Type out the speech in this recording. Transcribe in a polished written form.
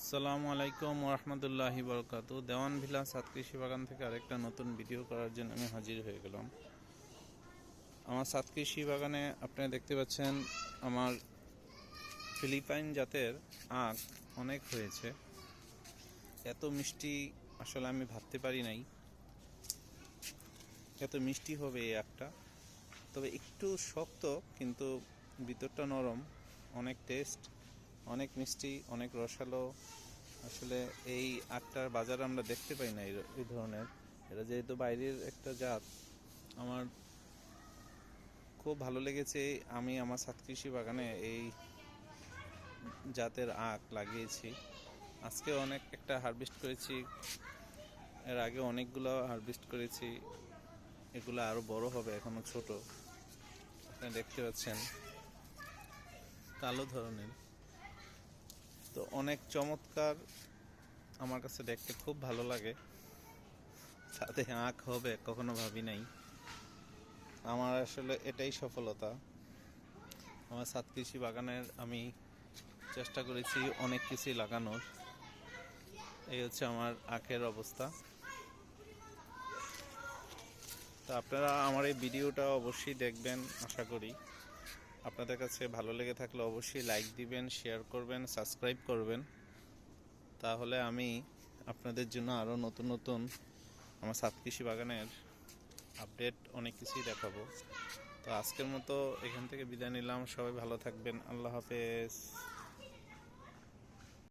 আসসালামু আলাইকুম ওরহমতুল্লাহি বরকাতু। দেওয়ান ভিলা সাত কৃষি বাগান থেকে আরেকটা নতুন ভিডিও করার জন্য আমি হাজির হয়ে গেলাম। আমার সাত কৃষি বাগানে আপনারা দেখতে পাচ্ছেন আমার ফিলিপাইন জাতের আখ অনেক হয়েছে। এত মিষ্টি আসলে আমি ভাবতে পারি নাই এত মিষ্টি হবে এই আখটা। তবে একটু শক্ত, কিন্তু ভিতরটা নরম, অনেক টেস্ট, অনেক মিষ্টি, অনেক রসালো। আসলে এই আখটার বাজারে আমরা দেখতে পাই না এই ধরনের। এটা যেহেতু বাইরের একটা জাত, আমার খুব ভালো লেগেছে। আমি আমার ছাদ কৃষি বাগানে এই জাতের আখ লাগিয়েছি। আজকে অনেক একটা হারভেস্ট করেছি, এর আগে অনেকগুলো হারভেস্ট করেছি। এগুলো আরও বড় হবে, এখনও ছোট। আপনারা দেখতে পাচ্ছেন কালো ধরনের, তো অনেক চমৎকার। আমার কাছে দেখতে খুব ভালো লাগে। সাথে আখ হবে কখনো ভাবি নাই। আমার আসলে এটাই সফলতা। আমার ছাদ কৃষি বাগানের আমি চেষ্টা করেছি অনেক কিছুই লাগানোর। এই হচ্ছে আমার আখের অবস্থা। তো আপনারা আমার এই ভিডিওটা অবশ্যই দেখবেন, আশা করি আপনাদের কাছে ভালো লেগে থাকলে অবশ্যই লাইক দিবেন, শেয়ার করবেন, সাবস্ক্রাইব করবেন। তাহলে আমি আপনাদের জন্য আরও নতুন নতুন আমার ছাদ কৃষি বাগানের আপডেট অনেক কিছুই দেখাবো। তো আজকের মতো এখান থেকে বিদায় নিলাম। সবাই ভালো থাকবেন। আল্লাহ হাফেজ।